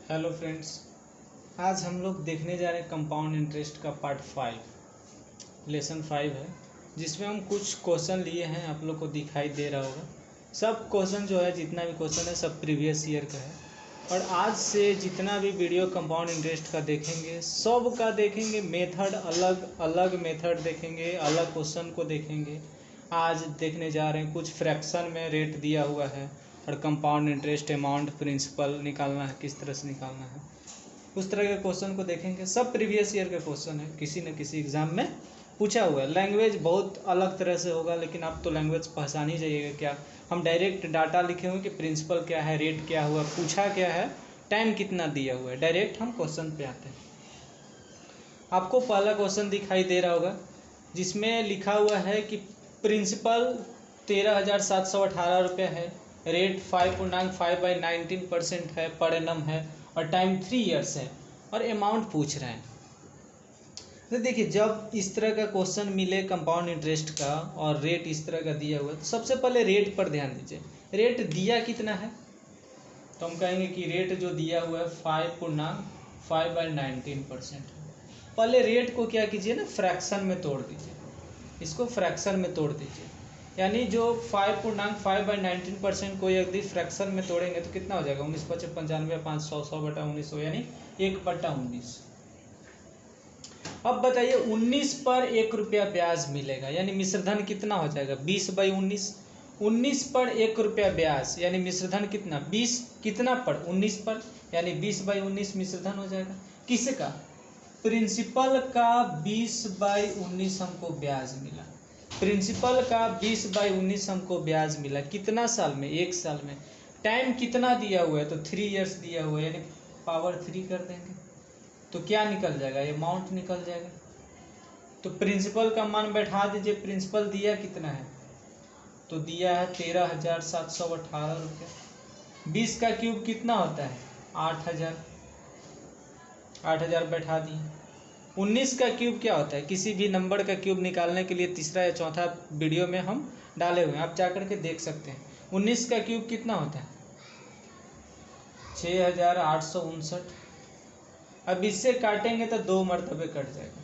Hello friends, आज हम लोग देखने जा रहे हैं कंपाउंड इंटरेस्ट का पार्ट 5 लेसन 5 है, जिसमें हम कुछ क्वेश्चन लिए हैं। आप लोग को दिखाई दे रहा होगा। सब क्वेश्चन जो है, जितना भी क्वेश्चन है सब प्रीवियस ईयर का है। और आज से जितना भी वीडियो कंपाउंड इंटरेस्ट का देखेंगे, सब का देखेंगे मेथड अलग अलग मेथड देखेंगे, अलग क्वेश्चन को देखेंगे। आज देखने जा रहे हैं कुछ फ्रैक्शन में रेट दिया हुआ है और कंपाउंड इंटरेस्ट अमाउंट प्रिंसिपल निकालना है, किस तरह से निकालना है, उस तरह के क्वेश्चन को देखेंगे। सब प्रीवियस ईयर के क्वेश्चन है, किसी न किसी एग्जाम में पूछा हुआ है। लैंग्वेज बहुत अलग तरह से होगा, लेकिन आप तो लैंग्वेज पहचान ही जाइएगा। क्या हम डायरेक्ट डाटा लिखे हुए कि प्रिंसिपल क्या है, रेट क्या हुआ, पूछा क्या है, टाइम कितना दिया हुआ है, डायरेक्ट हम क्वेश्चन पे आते हैं। आपको पहला क्वेश्चन दिखाई दे रहा होगा, जिसमें लिखा हुआ है कि प्रिंसिपल 13,718 रुपये है, रेट 5.5/19% है, पर एनम है, और टाइम 3 ईयर्स है, और अमाउंट पूछ रहे हैं। तो देखिए, जब इस तरह का क्वेश्चन मिले कंपाउंड इंटरेस्ट का और रेट इस तरह का दिया हुआ है, तो सबसे पहले रेट पर ध्यान दीजिए। रेट दिया कितना है, तो हम कहेंगे कि रेट जो दिया हुआ है 5.5/19% है। पहले रेट को क्या कीजिए ना, फ्रैक्शन में तोड़ दीजिए। इसको फ्रैक्शन में तोड़ दीजिए, यानी जो 5.5/19% को यदि फ्रैक्शन में तोड़ेंगे तो कितना हो जाएगा, 19/95 500 100/1900, यानी 1/19। अब बताइए, 19 पर 1 रुपया ब्याज मिलेगा, यानी मिश्रधन कितना हो जाएगा, 20/19। 19 पर 1 रुपया ब्याज यानी मिश्रधन कितना, 20 कितना पर 19 पर, यानी 20/19 मिश्रधन हो जाएगा। किसका, प्रिंसिपल का 20/19 हमको ब्याज मिला। प्रिंसिपल का 20/19 हमको ब्याज मिला, कितना साल में, 1 साल में। टाइम कितना दिया हुआ है, तो 3 ईयर्स दिया हुआ है, यानी पावर 3 कर देंगे तो क्या निकल जाएगा, अमाउंट निकल जाएगा। तो प्रिंसिपल का मान बैठा दीजिए। प्रिंसिपल दिया कितना है, तो दिया है 13,718 रुपये। 20 का क्यूब कितना होता है, 8,000। 8,000 बैठा दिए। 19 का क्यूब क्या होता है, किसी भी नंबर का क्यूब निकालने के लिए तीसरा या चौथा वीडियो में हम डाले हुए हैं, आप जा करके देख सकते हैं। 19 का क्यूब कितना होता है, 6,859। अब इससे काटेंगे तो 2 मरतबे कट जाएगा,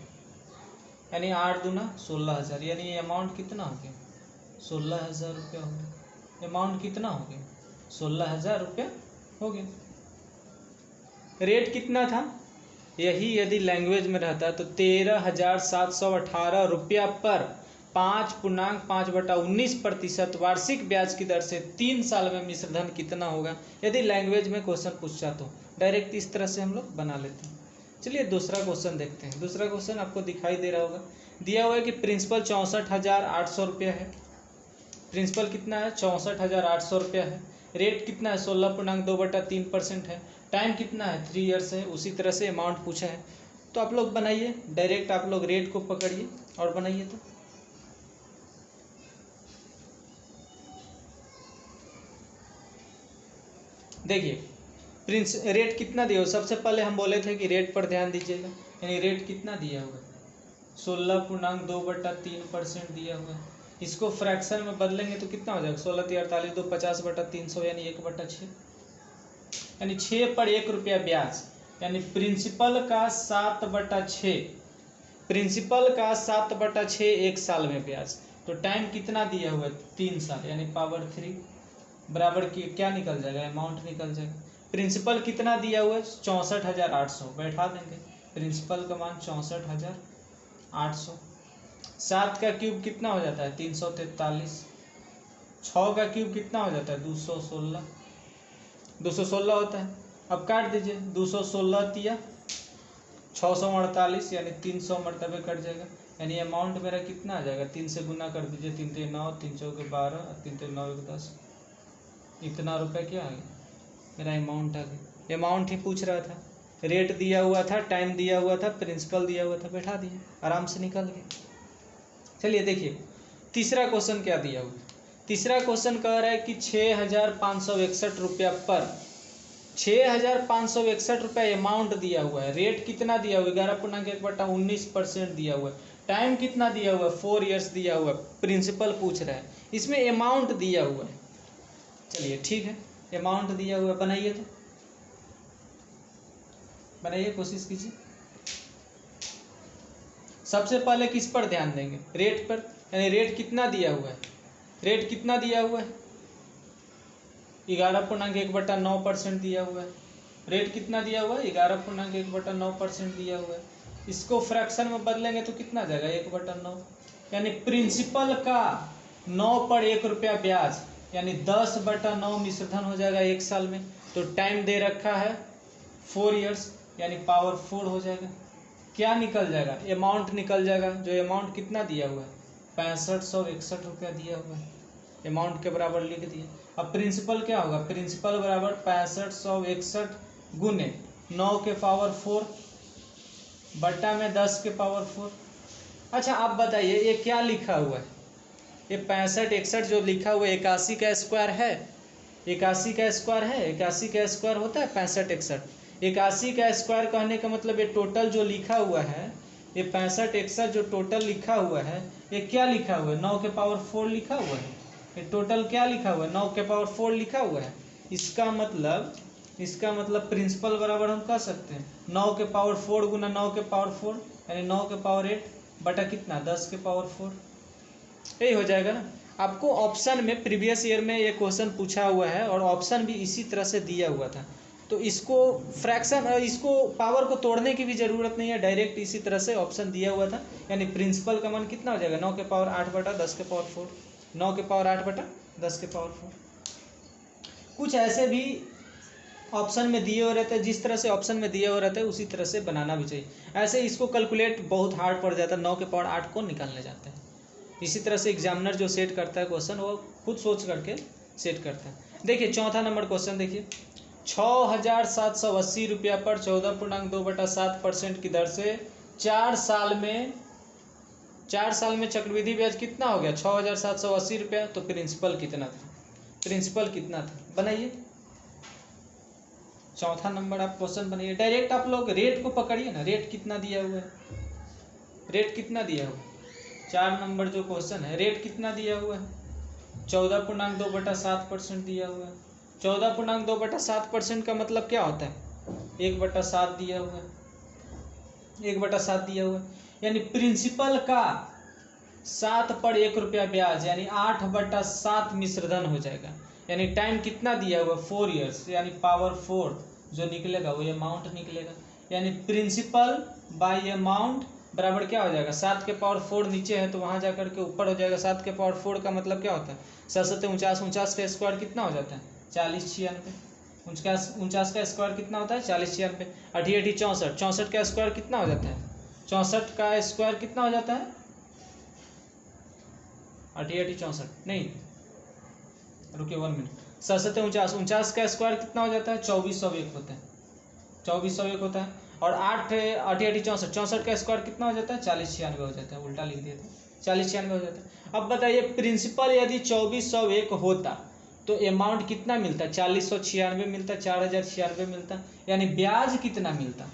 यानी 8 दूना 16,000, यानी ये अमाउंट कितना हो गया, 16,000 रुपया हो गया। अमाउंट कितना हो गया, 16,000 रुपया हो गया। रेट कितना था, यही यदि लैंग्वेज में रहता तो 13,718 रुपया पर 5.5/19% वार्षिक ब्याज की दर से 3 साल में मिश्रधन कितना होगा। यदि लैंग्वेज में क्वेश्चन पूछता तो डायरेक्ट इस तरह से हम लोग बना लेते हैं। चलिए दूसरा क्वेश्चन देखते हैं। दूसरा क्वेश्चन आपको दिखाई दे रहा होगा, दिया हुआ है कि प्रिंसिपल 64,800 रुपया है। प्रिंसिपल कितना है, 64,800 रुपया है। रेट कितना है, 16.2/3% है। टाइम कितना है, 3 ईयर्स है। उसी तरह से अमाउंट पूछा है, तो आप लोग बनाइए डायरेक्ट। आप लोग रेट को पकड़िए और बनाइए। तो देखिए, रेट कितना दिया हो, सबसे पहले हम बोले थे कि रेट पर ध्यान दीजिएगा। यानी रेट कितना दिया हुआ है, 16.2/3% दिया हुआ है। इसको फ्रैक्शन में बदलेंगे तो कितना हो जाएगा, 16×3 = 48, 2 50/300, यानी 1/6, यानी 6 पर 1 रुपया ब्याज, यानी प्रिंसिपल का 7/6। प्रिंसिपल का 7/6 1 साल में ब्याज। तो टाइम कितना दिया हुआ है, 3 साल, यानी पावर 3 बराबर की क्या निकल जाएगा, अमाउंट निकल जाएगा। प्रिंसिपल कितना दिया हुआ है, 64,800 बैठा देंगे। प्रिंसिपल का मान 64,800। 7 का क्यूब कितना हो जाता है, 343। 6 का क्यूब कितना हो जाता है, 216। 216 होता है। अब काट दीजिए, 216 दिया 648, यानी 300 मरतबे कट जाएगा। यानी अमाउंट मेरा कितना आ जाएगा, 3 से गुना कर दीजिए, 3 3 9, 3 4 12, 3 3 9 1 10। इतना रुपये क्या आ गया, मेरा अमाउंट आ गया। अमाउंट ही पूछ रहा था, रेट दिया हुआ था, टाइम दिया हुआ था, प्रिंसिपल दिया हुआ था, बैठा दिए, आराम से निकल गए। चलिए देखिए, तीसरा क्वेश्चन क्या दिया हुआ है। तीसरा क्वेश्चन कह रहा है कि 6,561 रुपया पर 6,561 रुपया अमाउंट दिया हुआ है। रेट कितना दिया हुआ है, 11.1/19% दिया हुआ है। टाइम कितना दिया हुआ है, 4 ईयर्स दिया हुआ है। प्रिंसिपल पूछ रहा है, इसमें अमाउंट दिया हुआ है। चलिए ठीक है, अमाउंट दिया हुआ है, बनाइए। तो बनाइए, कोशिश कीजिए। सबसे पहले किस पर ध्यान देंगे? रेट पर, यानी रेट कितना दिया हुआ है, रेट कितना दिया हुआ है 11.1/9% दिया हुआ है। रेट कितना दिया हुआ है 11.1/9% दिया हुआ है। इसको फ्रैक्शन में बदलेंगे तो कितना जाएगा 1/9, यानी प्रिंसिपल का 9 पर 1 रुपया ब्याज, यानी 10/9 मिश्रधन हो जाएगा 1 साल में। तो टाइम दे रखा है 4 ईयर्स, यानी पावर 4 हो जाएगा। क्या निकल जाएगा? अमाउंट निकल जाएगा, जो अमाउंट कितना दिया हुआ है 6561 रुपया दिया हुआ है। अमाउंट के बराबर लिख दिए। अब प्रिंसिपल क्या होगा? प्रिंसिपल बराबर 6561 गुने 9 के पावर 4 बट्टा में 10 के पावर 4। अच्छा आप बताइए ये क्या लिखा हुआ है? ये 6561 जो लिखा हुआ है 81 का स्क्वायर है, 81 का स्क्वायर है, 81 का स्क्वायर होता है 6561। 81 का स्क्वायर कहने का मतलब ये टोटल जो लिखा हुआ है, ये 6561 जो टोटल लिखा हुआ है, ये क्या लिखा हुआ है? 9 के पावर 4 लिखा हुआ है। ये टोटल क्या लिखा हुआ है? 9 के पावर 4 लिखा हुआ है। इसका मतलब प्रिंसिपल बराबर हम कह सकते हैं 9 के पावर 4 गुना 9 के पावर 4, यानी 9 के पावर 8 बटा कितना 10 के पावर 4। यही हो जाएगा ना। आपको ऑप्शन में प्रीवियस ईयर में ये क्वेश्चन पूछा हुआ है और ऑप्शन भी इसी तरह से दिया हुआ था। तो इसको फ्रैक्शन, इसको पावर को तोड़ने की भी ज़रूरत नहीं है, डायरेक्ट इसी तरह से ऑप्शन दिया हुआ था। यानी प्रिंसिपल का मान कितना हो जाएगा 9 के पावर 8 बटा 10 के पावर 4, 9 के पावर 8 बटा 10 के पावर 4। कुछ ऐसे भी ऑप्शन में दिए हुए रहते हैं, जिस तरह से ऑप्शन में दिए हुए रहते हैं उसी तरह से बनाना भी चाहिए। ऐसे इसको कैलकुलेट बहुत हार्ड पड़ जाता है, 9 के पावर 8 को निकालने जाते हैं। इसी तरह से एग्जामिनर जो सेट करता है क्वेश्चन, वो खुद सोच करके सेट करता है। देखिए चौथा नंबर क्वेश्चन देखिए, 6780 रुपया पर 14.2/7% की दर से 4 साल में चक्रवृद्धि ब्याज कितना हो गया 6780 रुपया। तो प्रिंसिपल कितना था? प्रिंसिपल कितना था बनाइए। चौथा नंबर आप क्वेश्चन बनाइए। डायरेक्ट आप लोग रेट को पकड़िए ना, रेट कितना दिया हुआ है, रेट कितना दिया हुआ है। 4 नंबर जो क्वेश्चन है, रेट कितना दिया हुआ है 14.2/7% दिया हुआ है। 14.2/7% का मतलब क्या होता है 1/7 दिया हुआ है, 1/7 दिया हुआ है। यानी प्रिंसिपल का 7 पर 1 रुपया ब्याज, यानी 8/7 मिश्रधन हो जाएगा। यानी टाइम कितना दिया हुआ 4 ईयर्स, यानी पावर 4 जो निकलेगा वो अमाउंट निकलेगा। यानी प्रिंसिपल बाय अमाउंट बराबर क्या हो जाएगा 7 के पावर 4 नीचे है तो वहाँ जाकर के ऊपर हो जाएगा। 7 के पावर 4 का मतलब क्या होता है 7 7 49, 49 का स्क्वायर कितना हो जाता है 40 96, 49 का स्क्वायर कितना होता है 40 96, 8 8 64, 64 का स्क्वायर कितना हो जाता है 64 का स्क्वायर कितना हो जाता है 8 8 64 नहीं, रुकिए 1 मिनट, 7 7 49, 49 का स्क्वायर कितना हो जाता है 2401 होता है, 2401 होता है। और 8 8 8 64, 64 का स्क्वायर कितना हो जाता है 40 96 हो जाता है, उल्टा लिख दिया था 40 96 हो जाता है। अब बताइए प्रिंसिपल यदि 2401 होता तो अमाउंट कितना मिलता 4096 मिलता, 4096 मिलता। यानी ब्याज कितना मिलता,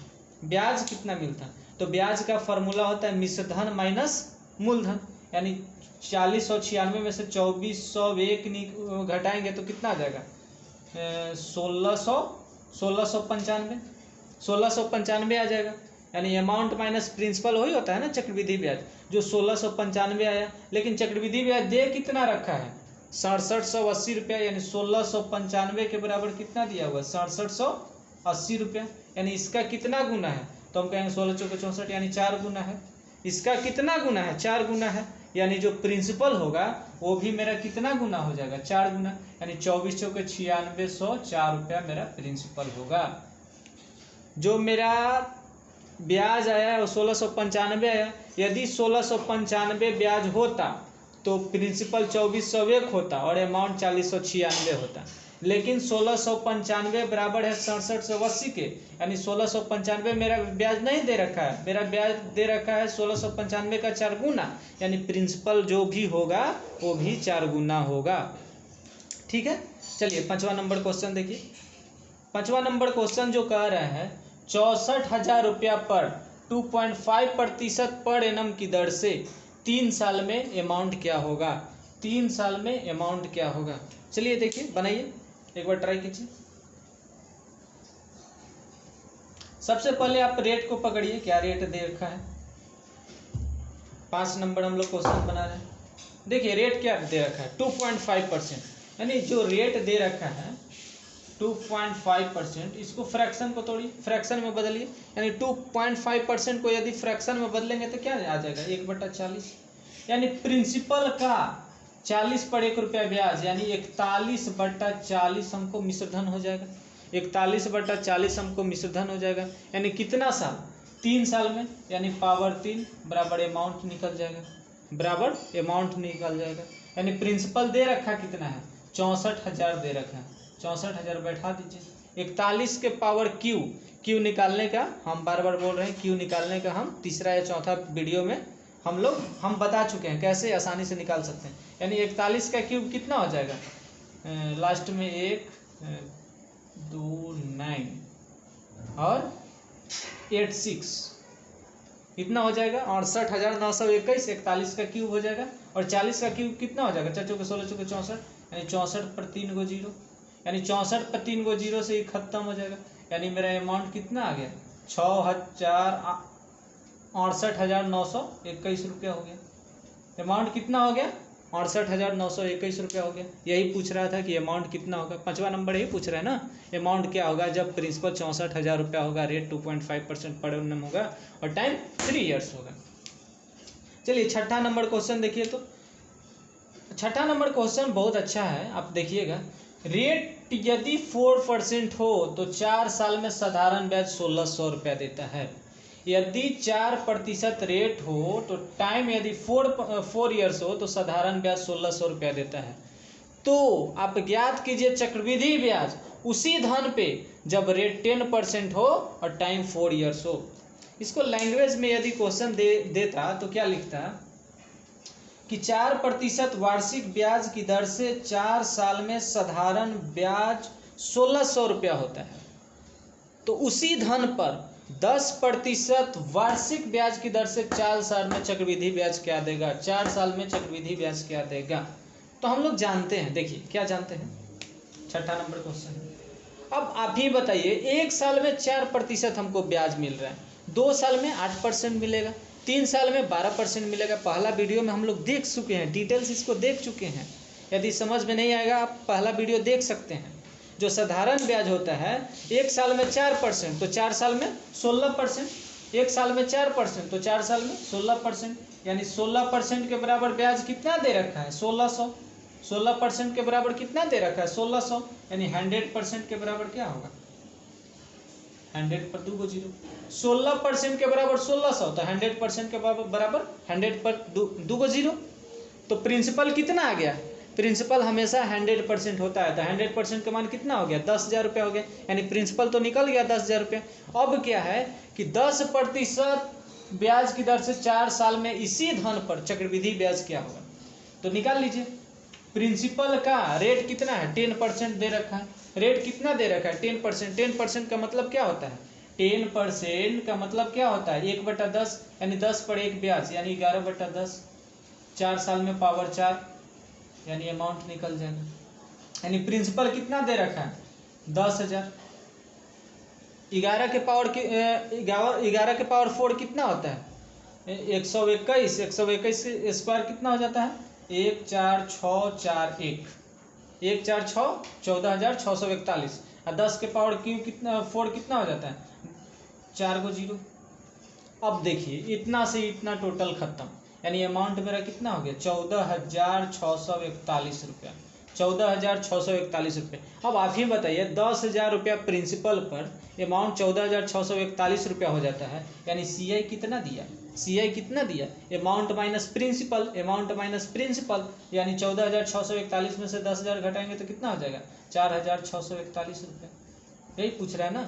ब्याज कितना मिलता। तो ब्याज का फॉर्मूला होता है मिश्रधन माइनस मूलधन। यानी 4096 में से 2401 घटाएंगे तो कितना आ जाएगा 1695 आ जाएगा। यानी अमाउंट माइनस प्रिंसिपल वही होता है ना चक्रवृद्धि ब्याज, जो 1695 आया। लेकिन चक्रवृद्धि ब्याज दे कितना रखा है 6780 रुपया, यानी 1695 के बराबर कितना दिया हुआ है 6780 रुपया। यानी इसका कितना गुना है तो हम कहेंगे 16 चौके 64, यानी 4 गुना है। इसका कितना गुना है 4 गुना है। यानी जो प्रिंसिपल होगा वो भी मेरा कितना गुना हो जाएगा 4 गुना, यानी 24 चौके 9604 रुपया मेरा प्रिंसिपल होगा। जो मेरा ब्याज आया है वो 1695 आया। यदि 1695 ब्याज होता तो प्रिंसिपल 2401 होता और अमाउंट 4096 होता। लेकिन 1695 बराबर है 6780 के, यानी 1695 मेरा ब्याज नहीं दे रखा है, मेरा ब्याज दे रखा है 1695 का 4 गुना, यानी प्रिंसिपल जो भी होगा वो भी 4 गुना होगा। ठीक है, चलिए 5वां नंबर क्वेश्चन देखिए। 5वां नंबर क्वेश्चन जो कह रहा है 64,000 रुपया पर 2.5% पर एनम की दर से 3 साल में अमाउंट क्या होगा, 3 साल में अमाउंट क्या होगा। चलिए देखिए बनाइए, एक बार ट्राई कीजिए। सबसे पहले आप रेट को पकड़िए, क्या रेट दे रखा है। 5 नंबर हम लोग क्वेश्चन बना रहे हैं। देखिए रेट क्या दे रखा है, 2.5%, यानी जो रेट दे रखा है 2.5%, इसको फ्रैक्शन को तोड़िए, फ्रैक्शन में बदलिए, यानी 2.5% को यदि फ्रैक्शन में बदलेंगे तो क्या आ जाएगा, 1/40, यानी प्रिंसिपल का 40 पर 1 रुपया ब्याज, यानी 41/40 हमको मिश्रधन हो जाएगा। 41/40 हमको मिश्रधन हो जाएगा, यानी कितना साल, 3 साल में, यानी पावर 3 बराबर अमाउंट निकल जाएगा, बराबर अमाउंट निकल जाएगा। यानी प्रिंसिपल दे रखा कितना है, 64,000 दे रखा है, 64,000 बैठा दीजिए। 41 के पावर क्यू निकालने का हम बार बार बोल रहे हैं, क्यू निकालने का हम तीसरा या चौथा वीडियो में हम बता चुके हैं कैसे आसानी से निकाल सकते हैं। यानी 41 का क्यूब कितना हो जाएगा, लास्ट में 1 2 9 और 8 6 कितना हो जाएगा, 68,921। 41 का क्यूब हो जाएगा और 40 का क्यूब कितना हो जाएगा, 4 चौके 16 चौके 64, यानी 64 पर 3 गो जीरो, यानी 64 पर 3 गो जीरो से ही खत्म हो जाएगा। यानी मेरा अमाउंट कितना आ गया, 68,921 रुपया हो गया। अमाउंट कितना हो गया, 68,921 रुपया हो गया। यही पूछ रहा था कि अमाउंट कितना होगा, 5वां नंबर यही पूछ रहा है ना, अमाउंट क्या होगा जब प्रिंसिपल 64,000 रुपया होगा, रेट 2.5% पर एनम होगा और टाइम 3 इयर्स होगा। चलिए छठा नंबर क्वेश्चन देखिए। तो छठा नंबर क्वेश्चन बहुत अच्छा है, आप देखिएगा। रेट यदि 4% हो तो 4 साल में साधारण ब्याज 1,600 रुपया देता है। यदि 4% रेट हो तो टाइम यदि 4 इयर्स हो तो साधारण ब्याज 1,600 रुपया देता है। तो आप ज्ञात कीजिए चक्रवृद्धि ब्याज उसी धन पे जब रेट 10% हो और टाइम 4 इयर्स हो। इसको लैंग्वेज में यदि क्वेश्चन देता तो क्या लिखता कि 4% वार्षिक ब्याज की दर से 4 साल में साधारण ब्याज 1,600 रुपया होता है। तो उसी धन पर 10% वार्षिक ब्याज की दर से 4 साल में चक्रवृद्धि ब्याज क्या देगा, 4 साल में चक्रवृद्धि ब्याज क्या देगा। तो हम लोग जानते हैं, देखिए क्या जानते हैं, छठा नंबर क्वेश्चन। अब आप ही बताइए, 1 साल में 4% हमको ब्याज मिल रहा है, 2 साल में 8% मिलेगा, 3 साल में 12% मिलेगा। पहला वीडियो में हम लोग देख चुके हैं, डिटेल्स इसको देख चुके हैं। यदि समझ में नहीं आएगा आप पहला वीडियो देख सकते हैं। जो साधारण ब्याज होता है 1 साल में 4% तो 4 साल में 16%, 1 साल में 4% तो 4 साल में 16%, यानी 16% के बराबर ब्याज कितना दे रखा है, 1,600। 16% के बराबर कितना दे रखा है, 1,600, यानी 100% के बराबर क्या होगा, 100 पर 2 गो जीरो। 16% के बराबर 1,600 तो 100% के बराबर 100 पर 2 गो जीरो। तो प्रिंसिपल कितना आ गया, प्रिंसिपल हमेशा 100% होता है, तो 100% का मान कितना हो गया, 10,000 रुपया हो गया। यानी प्रिंसिपल तो निकल गया 10,000 रुपया। अब क्या है कि 10% ब्याज की दर से 4 साल में इसी धन पर चक्रवृद्धि ब्याज क्या होगा, तो निकाल लीजिए। प्रिंसिपल का रेट कितना है, 10% दे रखा है। रेट कितना दे रखा है, 10%। 10% का मतलब क्या होता है, 10% का मतलब क्या होता है, 1/10, यानी 10 पर 1 ब्याज, यानी 11/10। 4 साल में पावर 4, यानी अमाउंट निकल जाएगा। यानी प्रिंसिपल कितना दे रखा है, 10,000। 11 के पावर 4 कितना होता है, 121। 121 स्क्वायर कितना हो जाता है, 1,4,6,4,1, 1,4,6 14,641। और 10 के पावर क्यू कितना 4 कितना हो जाता है, 4 गो जीरो। अब देखिए इतना से इतना टोटल खत्म, यानी अमाउंट मेरा कितना हो गया, 14,641 रुपया, 14,641 रुपये। अब आप ही बताइए 10,000 रुपया प्रिंसिपल पर अमाउंट 14,641 रुपया हो जाता है, यानी CI कितना दिया, CI कितना दिया, amount minus principal, amount minus principal, यानी 14,641 में से 10,000 घटाएंगे तो कितना हो जाएगा, 4,641 रुपये। यही पूछ रहा है ना,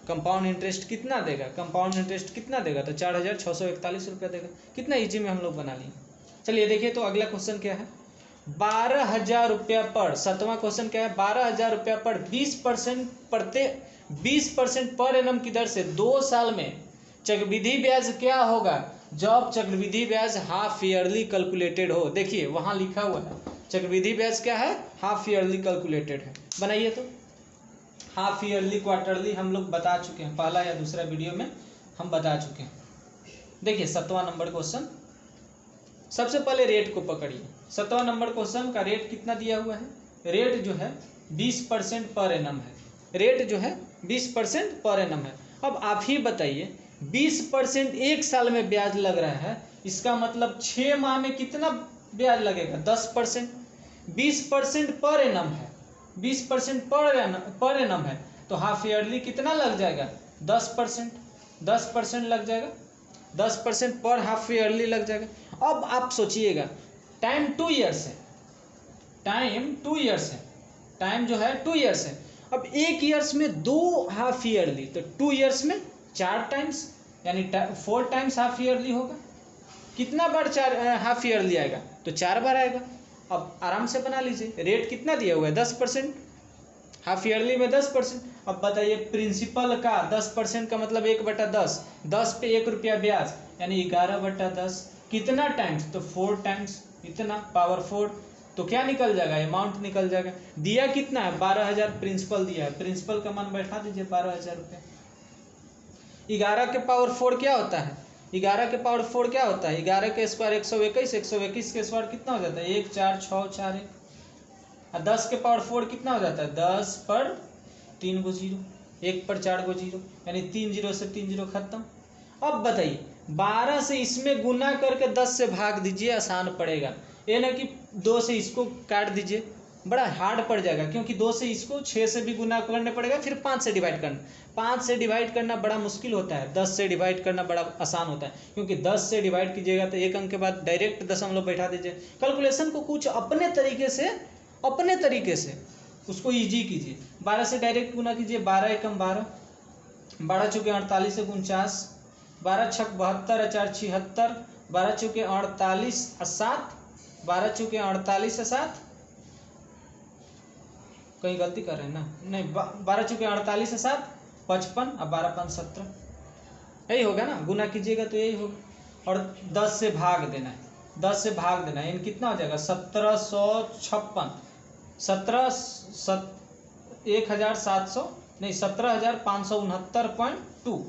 कंपाउंड इंटरेस्ट कितना देगा, कंपाउंड इंटरेस्ट कितना देगा, तो 4,641 रुपया देगा। कितना इजी में हम लोग बना लिए। चलिए देखिए तो अगला क्वेश्चन क्या है, 12,000 रुपया पर, 7वां क्वेश्चन क्या है, 12,000 रुपया पर 20% पर एनम की दर से 2 साल में चक्रवृद्धि ब्याज क्या होगा जब चक्रवृद्धि ब्याज हाफ ईयरली कैलकुलेटेड हो। देखिए वहां लिखा हुआ है चक्रवृद्धि ब्याज क्या है, हाफ ईयरली कैलकुलेटेड है। बनाइए तो हाफ ईयरली, क्वार्टरली हम लोग बता चुके हैं, पहला या दूसरा वीडियो में हम बता चुके हैं। देखिए 7वां नंबर क्वेश्चन, सबसे पहले रेट को पकड़िए। 7वां नंबर क्वेश्चन का रेट कितना दिया हुआ है? रेट जो है 20% पर एनम है। रेट जो है 20% पर एनम है। अब आप ही बताइए 20% एक साल में ब्याज लग रहा है, इसका मतलब 6 माह में कितना ब्याज लगेगा? 10%। 20% पर एनम है, 20% पर एनम है, तो हाफ ईयरली कितना लग जाएगा? 10%। 10% लग जाएगा, 10% पर हाफ ईयरली लग जाएगा। अब आप सोचिएगा, टाइम 2 ईयर्स है, टाइम 2 ईयर्स है, टाइम जो है 2 ईयर्स है। अब 1 ईयर्स में 2 हाफ ईयरली, तो 2 ईयर्स में 4 टाइम्स, यानी 4 टाइम्स हाफ ईयरली होगा। कितना बार 4 हाफ ईयरली आएगा? तो 4 बार आएगा। अब आराम से बना लीजिए। रेट कितना दिया हुआ है? 10%, हाफ ईयरली में 10%। अब बताइए प्रिंसिपल का 10% का मतलब 1/10, 10 पे 1 रुपया ब्याज, यानी 11/10। कितना टाइम्स? तो 4 टाइम्स, इतना पावर 4। तो क्या निकल जाएगा? अमाउंट निकल जाएगा। दिया कितना है? 12,000 प्रिंसिपल दिया है। प्रिंसिपल का मान बैठा दीजिए 12,000 रुपये। 11 के पावर 4 क्या होता है? 11 के पावर 4 क्या होता है? 11 के स्क्वायर 121, 121 के स्क्वायर कितना हो जाता है? 1 4 6 4 1। और 10 के पावर 4 कितना हो जाता है? 10 पर 3 गो 0, 1 पर 4 गो 0, यानी 3 0 से 3 0 खत्म। अब बताइए 12 से इसमें गुना करके 10 से भाग दीजिए, आसान पड़ेगा। ये ना कि 2 से इसको काट दीजिए, बड़ा हार्ड पड़ जाएगा, क्योंकि 2 से इसको 6 से भी गुना करने पड़ेगा, फिर 5 से डिवाइड करना। 5 से डिवाइड करना बड़ा मुश्किल होता है, 10 से डिवाइड करना बड़ा आसान होता है, क्योंकि 10 से डिवाइड कीजिएगा तो एक अंक के बाद डायरेक्ट दशमलव बैठा दीजिए। कैलकुलेशन को कुछ अपने तरीके से उसको ईजी कीजिए। 12 से डायरेक्ट गुना कीजिए, 12 एकम 12, 12 चौके 48 से 49, 12 छक 72, 4 76, 12 चौके 48 और 7, 12 चौके 48 और 7, कहीं गलती कर रहे हैं ना? नहीं, 12 चौके 48 और 7 55 और 12 5 17, यही होगा ना? गुना कीजिएगा तो यही होगा। और 10 से भाग देना है, 10 से भाग देना है, यानी कितना हो जाएगा? 1756, 17,569.2।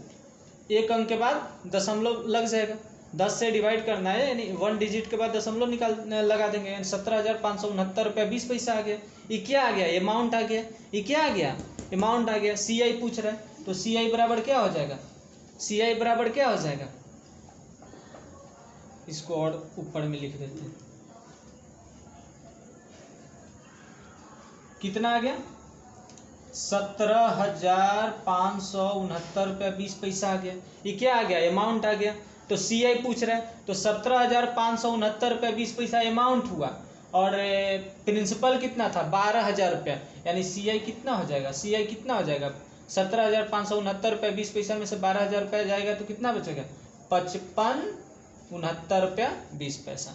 एक अंक के बाद दशमलव लग जाएगा। 10 से डिवाइड करना है, यानी 1 डिजिट के बाद दशमलव लगा देंगे, यानी 17,569 रुपया 20 पैसा आ गया। ये क्या आ गया? अमाउंट आ गया। ये क्या आ गया? अमाउंट आ गया। CI पूछ रहा है, तो CI बराबर क्या हो जाएगा? CI बराबर क्या हो जाएगा? इसको और ऊपर में लिख देते हैं। कितना आ गया? 17,569 रुपया 20 पैसा आ गया। ये क्या आ गया? अमाउंट आ गया। तो CI पूछ रहा है, तो 17,569 रुपया 20 पैसा अमाउंट हुआ, और प्रिंसिपल कितना था? 12,000 रुपया, यानी CI कितना हो जाएगा? CI कितना हो जाएगा? 17,569 रुपया 20 पैसा में से 12,000 रुपया जाएगा तो कितना बचेगा? 5569 रुपया 20 पैसा।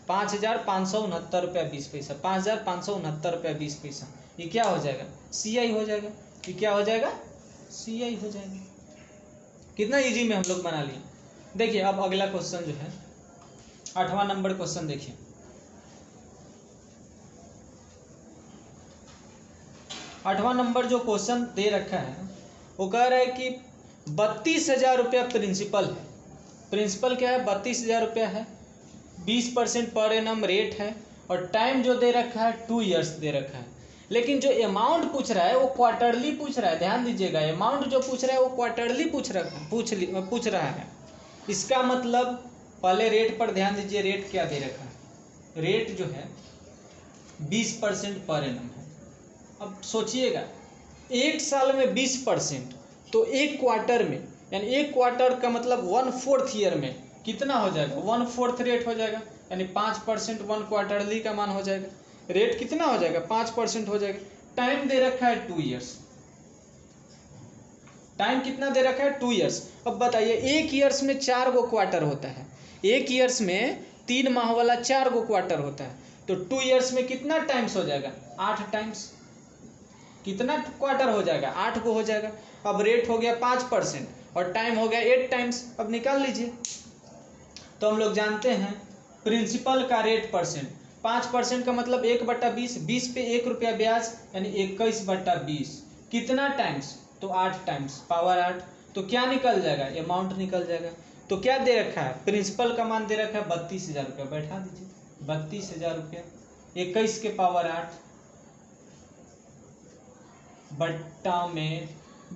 5,569 रुपया 20 पैसा, 5,569 रुपया 20 पैसा। ये क्या हो जाएगा? CI हो जाएगा। ये क्या हो जाएगा? CI हो जाएगा। कितना इजी में हम लोग बना लिए। देखिए अब अगला क्वेश्चन जो है 8वां नंबर क्वेश्चन देखिए। 8वां नंबर जो क्वेश्चन दे रखा है वो कह रहा है कि 32,000 रुपया प्रिंसिपल है। प्रिंसिपल क्या है? 32,000 रुपया है, 20% पर एनम रेट है, और टाइम जो दे रखा है 2 ईयर्स दे रखा है। लेकिन जो अमाउंट पूछ रहा है वो क्वार्टरली पूछ रहा है। ध्यान दीजिएगा, अमाउंट जो पूछ रहा है वो क्वार्टरली पूछ रहा है। इसका मतलब पहले रेट पर ध्यान दीजिए। रेट क्या दे रखा है? रेट जो है 20% पर एनम है। अब सोचिएगा, एक साल में 20%, तो एक क्वार्टर में, यानी एक क्वार्टर का मतलब 1/4 ईयर में कितना हो जाएगा? 1/4 रेट हो जाएगा, यानी 5% 1 क्वार्टरली का मान हो जाएगा। रेट कितना हो जाएगा? 5% हो जाएगा। टाइम दे रखा है 2 ईयर्स। टाइम कितना दे रखा है? 2 ईयर्स। अब बताइए, एक ईयर्स में 4 गो क्वार्टर होता है, एक ईयर्स में 3 माह वाला 4 गो क्वार्टर होता है, तो 2 ईयर्स में कितना टाइम्स हो जाएगा? 8 टाइम्स। कितना क्वार्टर हो जाएगा? 8 गो हो जाएगा। अब रेट हो गया 5% और टाइम हो गया 8 टाइम्स। अब निकाल लीजिए। तो हम लोग जानते हैं प्रिंसिपल का रेट परसेंट, 5% का मतलब 1/20, 20 पे 1 रुपया ब्याज, यानी 21/20। कितना टाइम्स, तो 8 टाइम्स पावर 8, तो क्या निकल जाएगा, अमाउंट निकल जाएगा। तो क्या दे रखा है, प्रिंसिपल का मान दे रखा है 32,000 रुपया, बैठा दीजिए 32,000 रुपया 21 के पावर 8 बट्टा में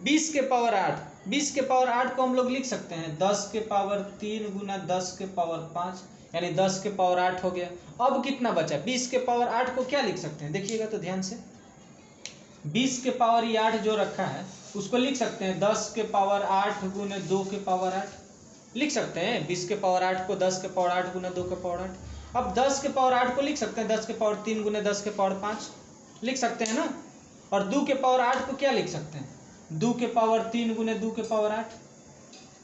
20 के पावर 8। 20 के पावर 8 को हम लोग लिख सकते हैं 10 के पावर 3 गुना 10 के पावर 5, यानी 10 के पावर 8 हो गया। अब कितना बचा, 20 के पावर 8 को क्या लिख सकते हैं, देखिएगा तो ध्यान से, 20 के पावर ये 8 जो रखा है उसको लिख सकते हैं 10 के पावर 8 गुने 2 के पावर 8 लिख सकते हैं। 20 के पावर 8 को 10 के पावर 8 गुना 2 के पावर 8। अब 10 के पावर 8 को लिख सकते हैं 10 के पावर 3 गुने 10 के पावर 5 लिख सकते हैं ना। और 2 के पावर 8 को क्या लिख सकते हैं, 2 के पावर 3 गुने 2 के पावर 8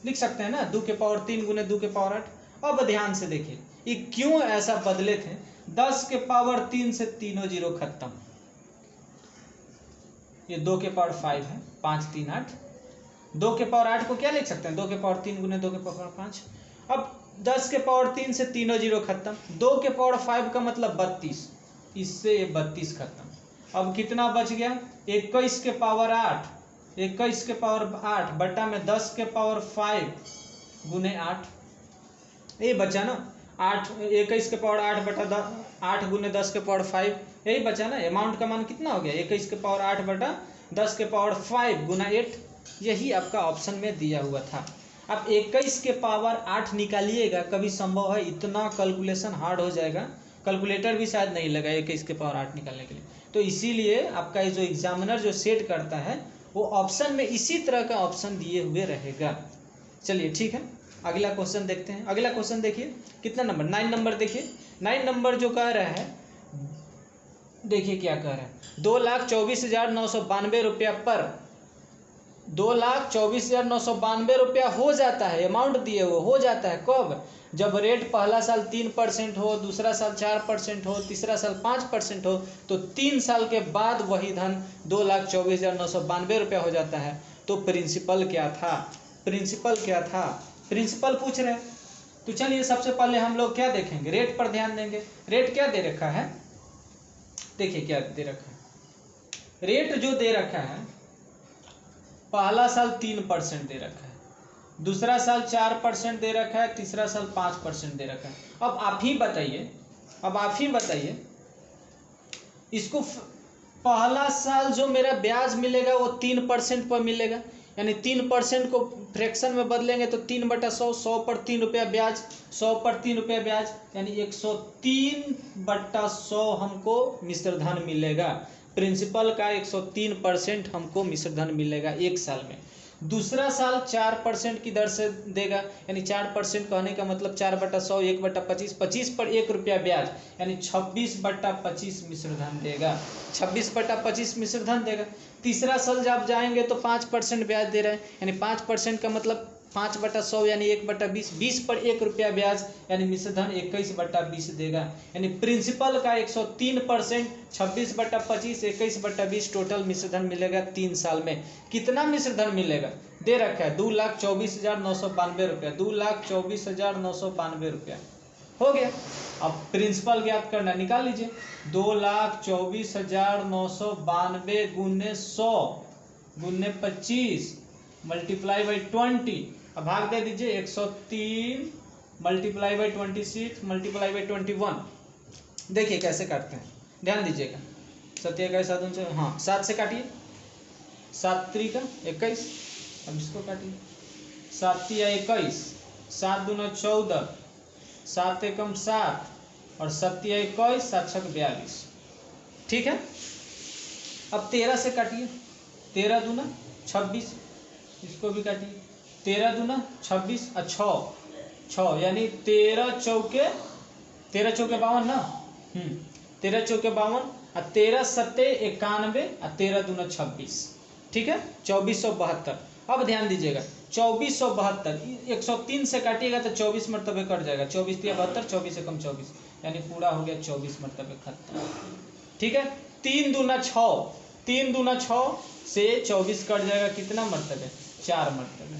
लिख सकते हैं ना, 2 के पावर 3 गुने 2 के पावर 8। अब ध्यान से देखिए ये क्यों ऐसा बदले थे, 10 के पावर 3 से तीनों जीरो खत्म, ये 2 के पावर 5 है, 5 3 8। 2 के पावर 8 को क्या लिख सकते हैं, 2 के पावर 3 गुने 2 के पावर 5। अब 10 के पावर 3 से तीनों जीरो खत्म, 2 के पावर 5 का मतलब 32, इससे ये 32 खत्म। अब कितना बच गया, 21 के पावर 8, 21 के पावर 8 बटा में 10 के पावर 5 गुने 8, ये बचा ना 8, 21 के पावर 8 बटा 8 गुने 10 के पावर 5, यही बचा ना। अमाउंट का मान कितना हो गया, 21 के पावर 8 बटा 10 के पावर 5 गुना 8, यही आपका ऑप्शन में दिया हुआ था। अब 21 के पावर 8 निकालिएगा, कभी संभव है इतना कैलकुलेशन हार्ड हो जाएगा, कैलकुलेटर भी शायद नहीं लगा 21 के पावर 8 निकालने के लिए। तो इसीलिए आपका ये जो एग्जामिनर जो सेट करता है वो ऑप्शन में इसी तरह का ऑप्शन दिए हुए रहेगा। चलिए ठीक है, अगला क्वेश्चन देखते हैं। अगला क्वेश्चन देखिए कितना नंबर, 9 नंबर देखिए। 9 नंबर जो कह रहा है, देखिए क्या कह रहा है, 2,24,992 रुपया पर 2,24,992 रुपया हो जाता है, अमाउंट दिए हुए हो जाता है कब, जब रेट पहला साल 3% हो, दूसरा साल 4% हो, तीसरा साल 5% हो, तो 3 साल के बाद वही धन 2,24,992 रुपया हो जाता है। तो प्रिंसिपल क्या था, प्रिंसिपल क्या था, प्रिंसिपल पूछ रहे हैं। तो चलिए सबसे पहले हम लोग क्या देखेंगे, रेट पर ध्यान देंगे। रेट क्या दे रखा है, देखिए क्या दे रखा है, रेट जो दे रखा है पहला साल 3% दे रखा है, दूसरा साल 4% दे रखा है, तीसरा साल 5% दे रखा है। अब आप ही बताइए, अब आप ही बताइए, इसको पहला साल जो मेरा ब्याज मिलेगा वो 3% पर मिलेगा, यानी 3% को फ्रैक्शन में बदलेंगे तो 3/100, 100 पर 3 रुपया ब्याज, 100 पर 3 रुपया ब्याज, यानी 103/100 हमको मिश्र धन मिलेगा। प्रिंसिपल का 103% हमको मिश्र धन मिलेगा एक साल में। दूसरा साल 4% की दर से देगा, यानी 4% कहने का मतलब 4/100, 1/25, 25 पर 1 रुपया ब्याज, यानी 26/25 मिश्र धन देगा, 26/25 मिश्र धन देगा। तीसरा साल जब जाएंगे तो 5% ब्याज दे रहा है, यानी 5% का मतलब 5/100 यानी 1/20, 20 पर 1 रुपया ब्याज, यानी मिश्र धन 21/20 देगा। यानी प्रिंसिपल का 103%, 26/25, 21/20 टोटल मिश्र धन मिलेगा 3 साल में। कितना मिश्र धन मिलेगा, दे रखा है 2,24,992 रुपया, 2,24,992 रुपया हो गया। अब प्रिंसिपल ज्ञात करना, निकाल लीजिए, 2,24,992 गुने 100 गुने 25 मल्टीप्लाई बाई 20, अब भाग दे दीजिए 103 मल्टीप्लाई बाई 26 मल्टीप्लाई बाई 21। देखिए कैसे काटते हैं, ध्यान दीजिएगा। 7 का 7 से, हाँ 7 से काटिए, 7 3 का 21, अब इसको काटिए, 7 या 21, 7 दूना 14, 7 एकम 7 और 7 या 21, 7 छक 42, ठीक है। अब 13 से काटिए, 13 दूना 26, इसको भी काटिए, 13 दूना 26 और 6 यानी 13 चौके 52 ना, 13 चौके 52 और 13 सत्ते 91 और 13 दूना 26, ठीक है, 2472। अब ध्यान दीजिएगा 2472 103 से काटिएगा तो 24 मरतबे कट जाएगा, 24 3 72, 24 एकम 24, यानी पूरा हो गया 24 मरतबे खत्म, ठीक है। 3 दूना 6, 3 दूना 6 से 24 कट जाएगा, कितना मरतबे, 4 मरतबे,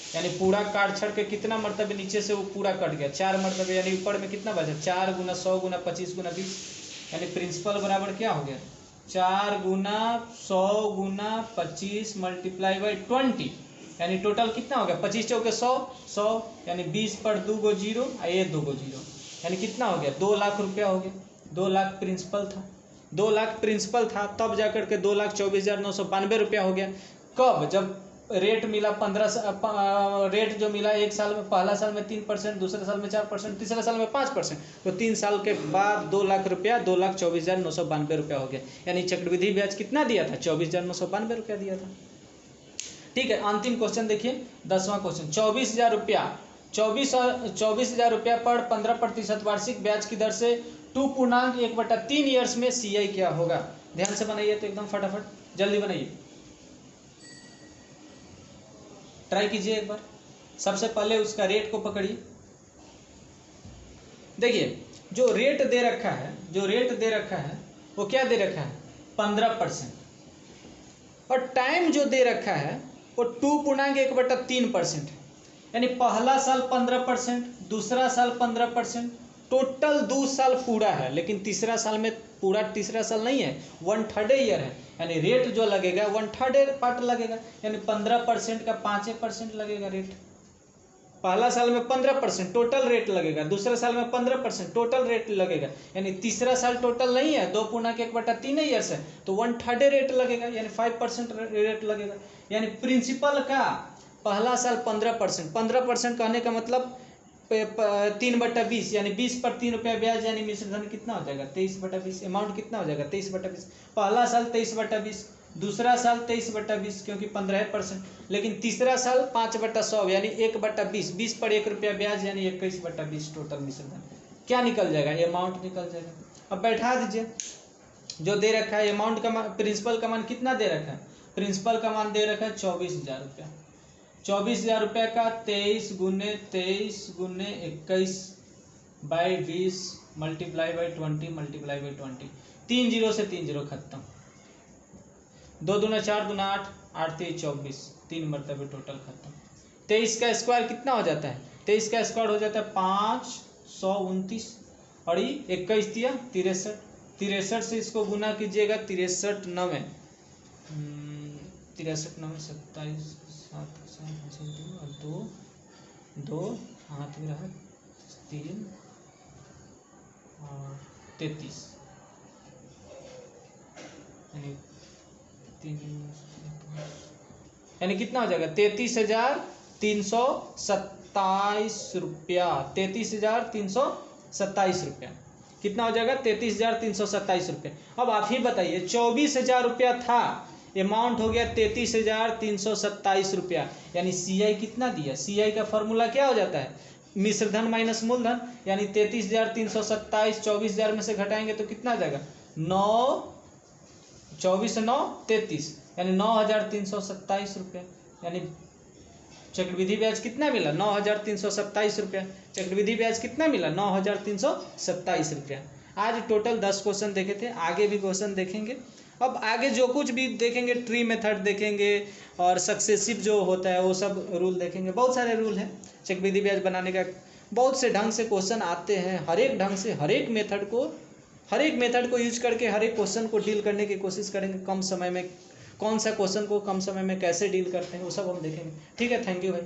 यानी पूरा काट छड़ के कितना मरतबे नीचे से वो पूरा कट गया, 4 मरतबे, यानी ऊपर में कितना बचा, 4 गुना 100 गुना 25 गुना 20, यानी प्रिंसिपल बराबर क्या हो गया, 4 गुना 100 गुना 25 मल्टीप्लाई बाई 20, यानी टोटल कितना हो गया? 25 चौके 100, 100 यानी 20 पर 2 गो जीरो, ये 2 गो जीरो, यानी कितना हो गया? 2 लाख रुपया हो गया। 2 लाख प्रिंसिपल था, 2 लाख प्रिंसिपल था, तब जाकर के 2,24,992 रुपया हो गया। कब? जब रेट मिला 15, रेट जो मिला एक साल में, पहला साल में 3%, दूसरे साल में 4%, तीसरे साल में 5%, तो 3 साल के बाद 2 लाख रुपया 2,24,992 रुपया हो गया। यानी चक्रवृद्धि ब्याज कितना दिया था? 24,992 रुपया दिया था। ठीक है, अंतिम क्वेश्चन देखिए, 10वां क्वेश्चन। 24,000 रुपया पर 15% वार्षिक ब्याज की दर से 2.1/3 ईयर्स में CI क्या होगा? ध्यान से बनाइए तो एकदम फटाफट, जल्दी बनाइए, ट्राई कीजिए एक बार। सबसे पहले उसका रेट को पकड़िए। देखिए, जो रेट दे रखा है, वो क्या दे रखा है? 15%, और टाइम जो दे रखा है वो 2.1/3%, यानी पहला साल 15%, दूसरा साल 15%, टोटल 2 साल पूरा है, लेकिन तीसरा साल में पूरा तीसरा साल नहीं है, 1/3 ईयर है, यानी रेट जो लगेगा 1/3 पार्ट लगेगा, यानी 15% का 5% लगेगा रेट। पहला साल में 15% टोटल रेट लगेगा, दूसरे साल में 15% टोटल रेट लगेगा, यानी तीसरा साल टोटल नहीं है, 2.1/3 ईयर्स है, तो 1/3 रेट लगेगा, यानी 5% रेट लगेगा। यानी प्रिंसिपल का पहला साल 15%, 15% कहने का मतलब 3/20, यानी 20 पर 3 रुपया ब्याज, यानी मिश्र धन कितना हो जाएगा? 23/20। अमाउंट कितना हो जाएगा? 23/20। पहला साल 23/20, दूसरा साल 23/20 क्योंकि 15%, लेकिन तीसरा साल 5/100 यानी 1/20, 20 पर 1 रुपया ब्याज, यानी 21/20 टोटल मिश्र धन क्या निकल जाएगा? अमाउंट निकल जाएगा। अब बैठा दीजिए, जो दे रखा है अमाउंट का मान, प्रिंसिपल का मान कितना दे रखा है? प्रिंसिपल का मान दे रखा है 24,000 रुपया। 24,000 रुपये का 23 गुने 21 by 20 multiply by 20 multiply by 20, 3 zero से 3 जीरो खत्म, 2 दूना 4 दूना 8, 8 3 24, 3 मरतबे टोटल खत्म। 23 का स्क्वायर कितना हो जाता है? 23 का स्क्वायर हो जाता है 529, और ये 21 दिया 63, 63 से इसको गुना कीजिएगा, 63 9 27, 2 हाथ में रहा 3 और 33, यानी कितना हो जाएगा? 33,327 रुपया। 33,327 रुपया कितना हो जाएगा? 33,327 रुपया। अब आप ही बताइए, 24,000 रुपया था, अमाउंट हो गया 33,327 रुपया, यानी CI कितना दिया? CI का फॉर्मूला क्या हो जाता है? मिश्र धन माइनस मूलधन, यानी 33,327 24,000 में से घटाएंगे तो कितना आ जाएगा? 24 9 33, यानी 9,327 रुपया, यानी चक्रवृद्धि ब्याज कितना मिला? 9,327 रुपया। चक्रवृद्धि ब्याज कितना मिला? 9,327 रुपया। आज टोटल 10 क्वेश्चन देखे थे, आगे भी क्वेश्चन देखेंगे। अब आगे जो कुछ भी देखेंगे, ट्री मेथड देखेंगे और सक्सेसिव जो होता है वो सब रूल देखेंगे। बहुत सारे रूल हैं चक्रवृद्धि ब्याज बनाने का, बहुत से ढंग से क्वेश्चन आते हैं, हर एक ढंग से हर एक मेथड को यूज करके हर एक क्वेश्चन को डील करने की कोशिश करेंगे। कम समय में कौन सा क्वेश्चन को कम समय में कैसे डील करते हैं वो सब हम देखेंगे। ठीक है, थैंक यू भाई।